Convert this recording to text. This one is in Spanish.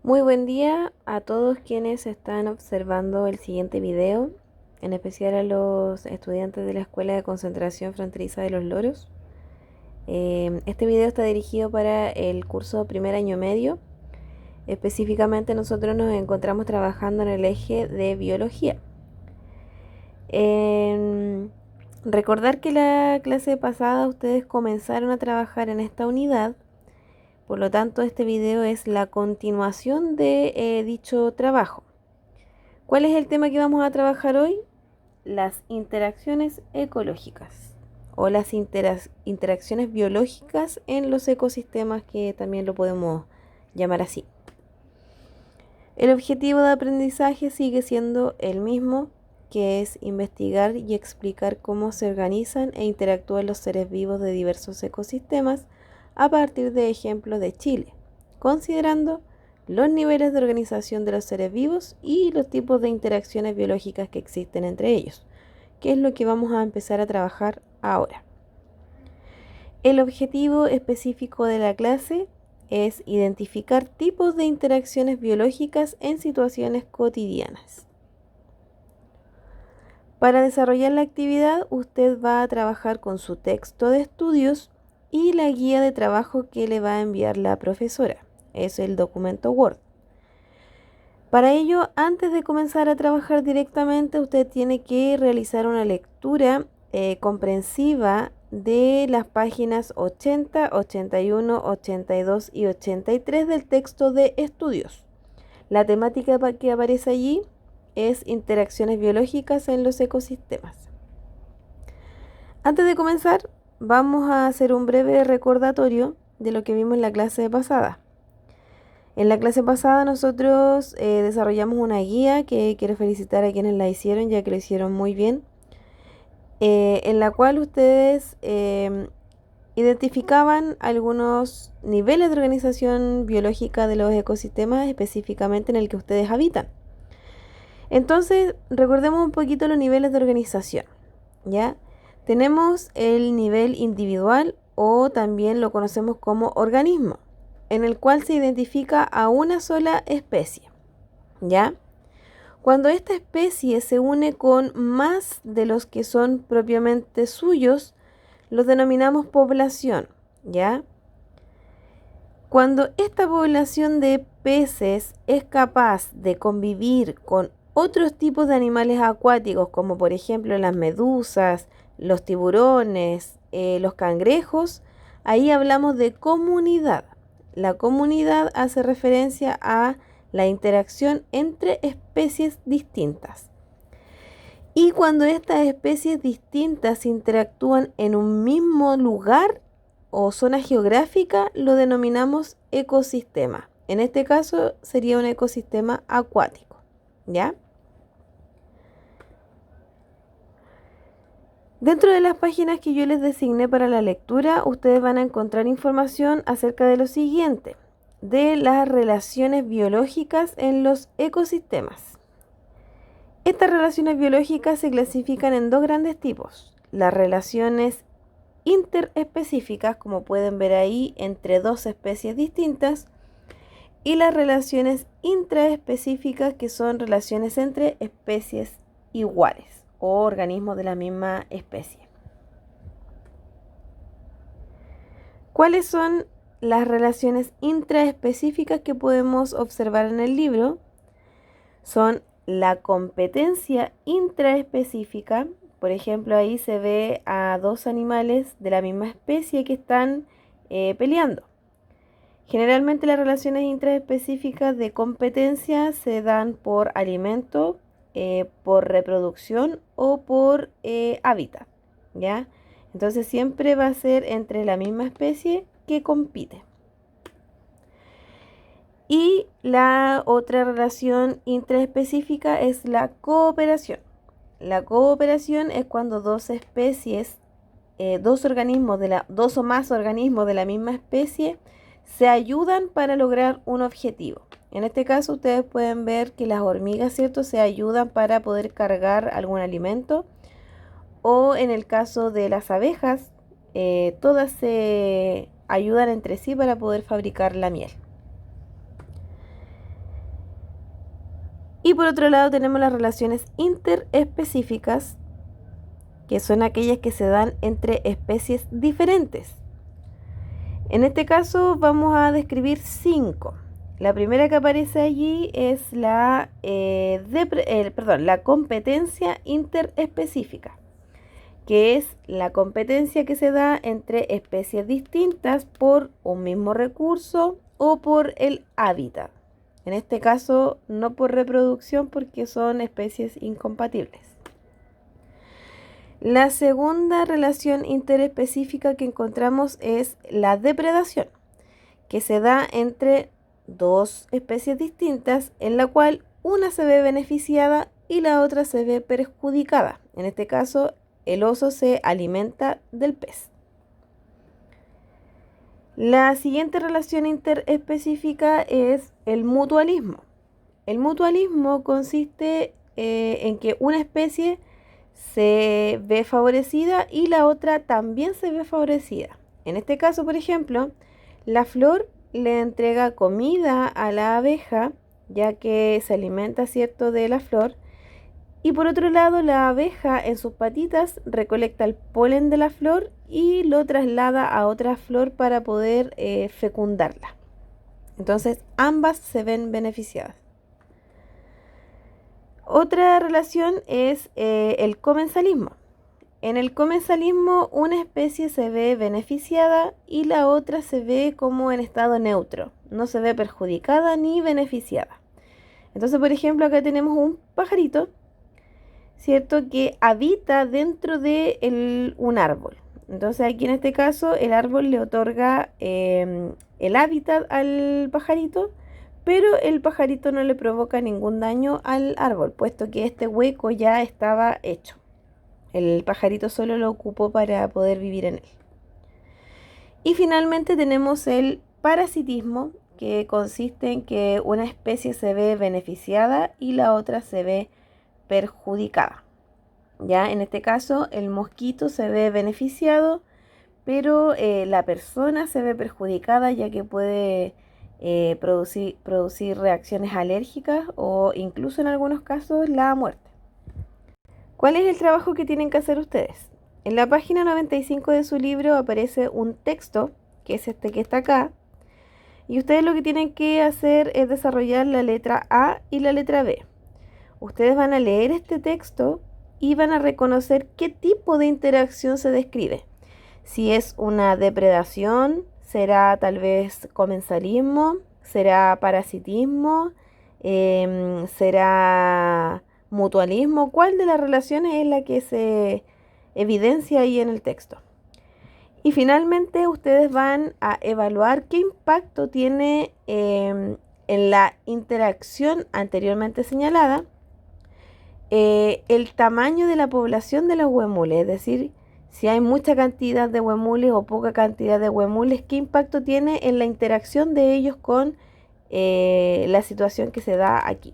Muy buen día a todos quienes están observando el siguiente video, en especial a los estudiantes de la Escuela de Concentración Fronteriza de los Loros. Este video está dirigido para el curso primer año medio. Específicamente nosotros nos encontramos trabajando en el eje de biología. Recordar que la clase pasada ustedes comenzaron a trabajar en esta unidad. Por lo tanto, este video es la continuación de dicho trabajo. ¿Cuál es el tema que vamos a trabajar hoy? Las interacciones ecológicas o las interacciones biológicas en los ecosistemas, que también lo podemos llamar así. El objetivo de aprendizaje sigue siendo el mismo, que es investigar y explicar cómo se organizan e interactúan los seres vivos de diversos ecosistemas a partir de ejemplos de Chile, considerando los niveles de organización de los seres vivos y los tipos de interacciones biológicas que existen entre ellos, que es lo que vamos a empezar a trabajar ahora. El objetivo específico de la clase es identificar tipos de interacciones biológicas en situaciones cotidianas. Para desarrollar la actividad, usted va a trabajar con su texto de estudios y la guía de trabajo que le va a enviar la profesora. Es el documento Word. Para ello, antes de comenzar a trabajar directamente, usted tiene que realizar una lectura comprensiva de las páginas 80, 81, 82 y 83 del texto de estudios. La temática que aparece allí es interacciones biológicas en los ecosistemas. Antes de comenzar, vamos a hacer un breve recordatorio de lo que vimos en la clase pasada. En la clase pasada nosotros desarrollamos una guía que quiero felicitar a quienes la hicieron, ya que lo hicieron muy bien, en la cual ustedes identificaban algunos niveles de organización biológica de los ecosistemas, específicamente en el que ustedes habitan. Entonces, recordemos un poquito los niveles de organización, ¿ya? Tenemos el nivel individual, o también lo conocemos como organismo, en el cual se identifica a una sola especie, ¿ya? Cuando esta especie se une con más de los que son propiamente suyos, los denominamos población, ¿ya? Cuando esta población de peces es capaz de convivir con otros tipos de animales acuáticos, como por ejemplo las medusas, los tiburones, los cangrejos, ahí hablamos de comunidad. La comunidad hace referencia a la interacción entre especies distintas. Y cuando estas especies distintas interactúan en un mismo lugar o zona geográfica, lo denominamos ecosistema. En este caso sería un ecosistema acuático, ¿ya? Dentro de las páginas que yo les designé para la lectura, ustedes van a encontrar información acerca de lo siguiente, de las relaciones biológicas en los ecosistemas. Estas relaciones biológicas se clasifican en dos grandes tipos: las relaciones interespecíficas, como pueden ver ahí, entre dos especies distintas, y las relaciones intraespecíficas, que son relaciones entre especies iguales o organismos de la misma especie. ¿Cuáles son las relaciones intraespecíficas que podemos observar en el libro? Son la competencia intraespecífica. Por ejemplo, ahí se ve a dos animales de la misma especie que están peleando. Generalmente las relaciones intraespecíficas de competencia se dan por alimento, por reproducción o por hábitat, ¿ya? Entonces siempre va a ser entre la misma especie que compite. Y la otra relación intraespecífica es la cooperación. La cooperación es cuando dos especies, dos o más organismos de la misma especie se ayudan para lograr un objetivo. En este caso ustedes pueden ver que las hormigas, ¿cierto?, se ayudan para poder cargar algún alimento, o en el caso de las abejas, todas se ayudan entre sí para poder fabricar la miel. Y por otro lado tenemos las relaciones interespecíficas, que son aquellas que se dan entre especies diferentes. En este caso vamos a describir 5. La primera que aparece allí es la competencia interespecífica, que es la competencia que se da entre especies distintas por un mismo recurso o por el hábitat. En este caso, no por reproducción porque son especies incompatibles. La segunda relación interespecífica que encontramos es la depredación, que se da entre dos especies distintas en la cual una se ve beneficiada y la otra se ve perjudicada. En este caso, el oso se alimenta del pez. La siguiente relación interespecífica es el mutualismo. El mutualismo consiste en que una especie se ve favorecida y la otra también se ve favorecida. En este caso, por ejemplo, la flor le entrega comida a la abeja, ya que se alimenta, ¿cierto?, de la flor. Y por otro lado, la abeja en sus patitas recolecta el polen de la flor y lo traslada a otra flor para poder fecundarla. Entonces, ambas se ven beneficiadas. Otra relación es el comensalismo. En el comensalismo, una especie se ve beneficiada y la otra se ve como en estado neutro. No se ve perjudicada ni beneficiada. Entonces, por ejemplo, acá tenemos un pajarito, ¿cierto?, que habita dentro de un árbol. Entonces aquí en este caso el árbol le otorga el hábitat al pajarito, pero el pajarito no le provoca ningún daño al árbol, puesto que este hueco ya estaba hecho. El pajarito solo lo ocupó para poder vivir en él. Y finalmente tenemos el parasitismo, que consiste en que una especie se ve beneficiada y la otra se ve perjudicada. Ya en este caso el mosquito se ve beneficiado, pero la persona se ve perjudicada, ya que puede producir reacciones alérgicas o incluso en algunos casos la muerte. ¿Cuál es el trabajo que tienen que hacer ustedes? En la página 95 de su libro aparece un texto, que es este que está acá, y ustedes lo que tienen que hacer es desarrollar la letra A y la letra B. Ustedes van a leer este texto y van a reconocer qué tipo de interacción se describe. Si es una depredación, será tal vez comensalismo, será parasitismo, será mutualismo. ¿Cuál de las relaciones es la que se evidencia ahí en el texto? Y finalmente ustedes van a evaluar qué impacto tiene en la interacción anteriormente señalada el tamaño de la población de los huemules, es decir, si hay mucha cantidad de huemules o poca cantidad de huemules, qué impacto tiene en la interacción de ellos con la situación que se da aquí.